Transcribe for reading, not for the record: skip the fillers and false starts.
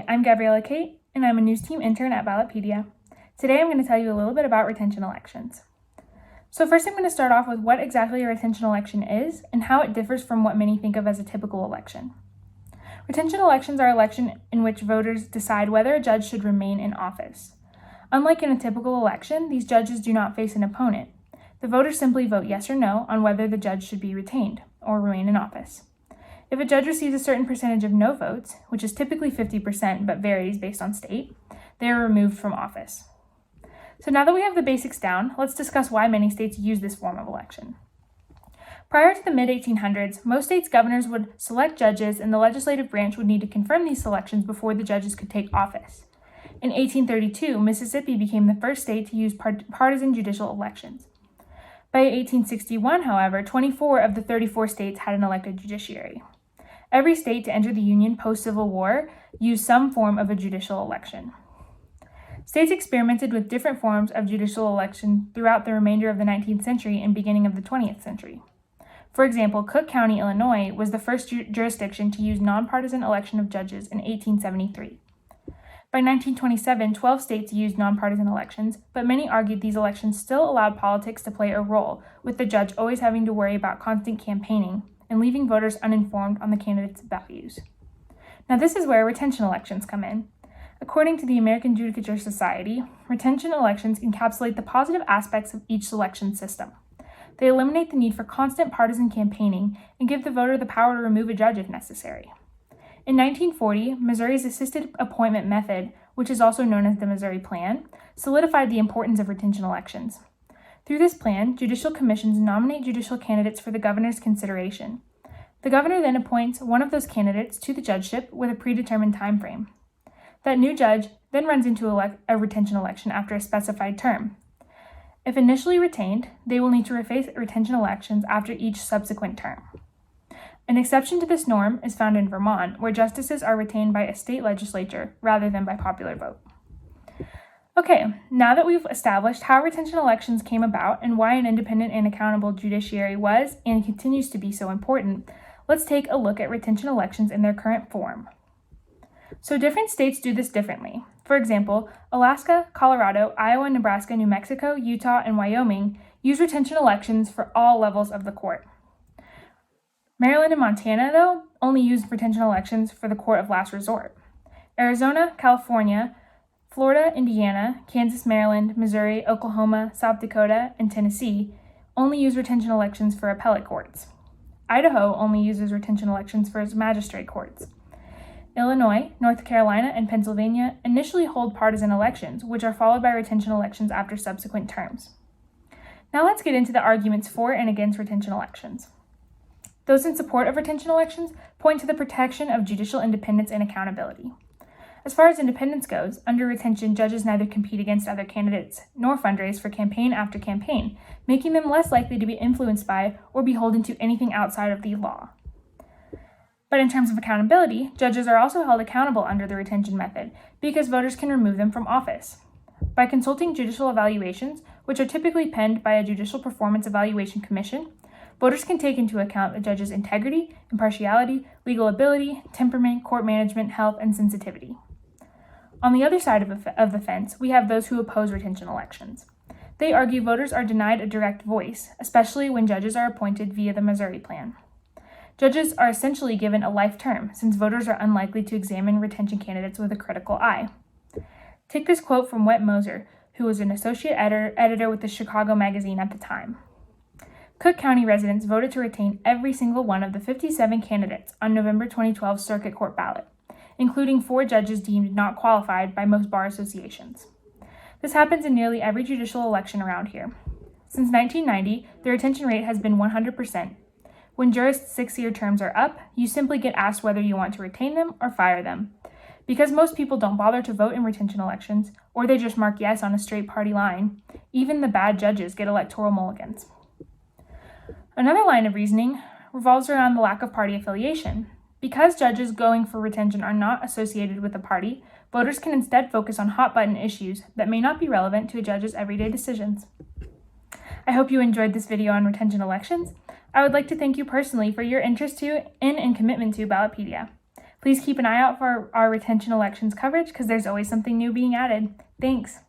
Hi, I'm Gabriella Cate, and I'm a news team intern at Ballotpedia. Today I'm going to tell you a little bit about retention elections. So first I'm going to start off with what exactly a retention election is and how it differs from what many think of as a typical election. Retention elections are elections in which voters decide whether a judge should remain in office. Unlike in a typical election, these judges do not face an opponent. The voters simply vote yes or no on whether the judge should be retained or remain in office. If a judge receives a certain percentage of no votes, which is typically 50% but varies based on state, they are removed from office. So now that we have the basics down, let's discuss why many states use this form of election. Prior to the mid-1800s, most states' governors would select judges and the legislative branch would need to confirm these selections before the judges could take office. In 1832, Mississippi became the first state to use partisan judicial elections. By 1861, however, 24 of the 34 states had an elected judiciary. Every state to enter the Union post-Civil War used some form of a judicial election. States experimented with different forms of judicial election throughout the remainder of the 19th century and beginning of the 20th century. For example, Cook County, Illinois, was the first jurisdiction to use nonpartisan election of judges in 1873. By 1927, 12 states used nonpartisan elections, but many argued these elections still allowed politics to play a role, with the judge always having to worry about constant campaigning and leaving voters uninformed on the candidates' values. Now this is where retention elections come in. According to the American Judicial Society, retention elections encapsulate the positive aspects of each selection system. They eliminate the need for constant partisan campaigning and give the voter the power to remove a judge if necessary. In 1940, Missouri's assisted appointment method, which is also known as the Missouri Plan, solidified the importance of retention elections. Through this plan, judicial commissions nominate judicial candidates for the governor's consideration. The governor then appoints one of those candidates to the judgeship with a predetermined time frame. That new judge then runs into a retention election after a specified term. If initially retained, they will need to reface retention elections after each subsequent term. An exception to this norm is found in Vermont, where justices are retained by a state legislature rather than by popular vote. Okay, now that we've established how retention elections came about and why an independent and accountable judiciary was and continues to be so important, let's take a look at retention elections in their current form. So different states do this differently. For example, Alaska, Colorado, Iowa, Nebraska, New Mexico, Utah, and Wyoming use retention elections for all levels of the court. Maryland and Montana, though, only use retention elections for the court of last resort. Arizona, California, Florida, Indiana, Kansas, Maryland, Missouri, Oklahoma, South Dakota, and Tennessee only use retention elections for appellate courts. Idaho only uses retention elections for its magistrate courts. Illinois, North Carolina, and Pennsylvania initially hold partisan elections, which are followed by retention elections after subsequent terms. Now let's get into the arguments for and against retention elections. Those in support of retention elections point to the protection of judicial independence and accountability. As far as independence goes, under retention, judges neither compete against other candidates nor fundraise for campaign after campaign, making them less likely to be influenced by or beholden to anything outside of the law. But in terms of accountability, judges are also held accountable under the retention method because voters can remove them from office. By consulting judicial evaluations, which are typically penned by a Judicial Performance Evaluation Commission, voters can take into account a judge's integrity, impartiality, legal ability, temperament, court management, health, and sensitivity. On the other side of the fence, we have those who oppose retention elections. They argue voters are denied a direct voice, especially when judges are appointed via the Missouri Plan. Judges are essentially given a life term, since voters are unlikely to examine retention candidates with a critical eye. Take this quote from Wet Moser, who was an associate editor with the Chicago Magazine at the time. Cook County residents voted to retain every single one of the 57 candidates on November 2012 Circuit Court ballot, including 4 judges deemed not qualified by most bar associations. This happens in nearly every judicial election around here. Since 1990, the retention rate has been 100%. When jurists' 6-year terms are up, you simply get asked whether you want to retain them or fire them. Because most people don't bother to vote in retention elections, or they just mark yes on a straight party line, even the bad judges get electoral mulligans. Another line of reasoning revolves around the lack of party affiliation. Because judges going for retention are not associated with a party, voters can instead focus on hot-button issues that may not be relevant to a judge's everyday decisions. I hope you enjoyed this video on retention elections. I would like to thank you personally for your interest in and commitment to Ballotpedia. Please keep an eye out for our retention elections coverage because there's always something new being added. Thanks.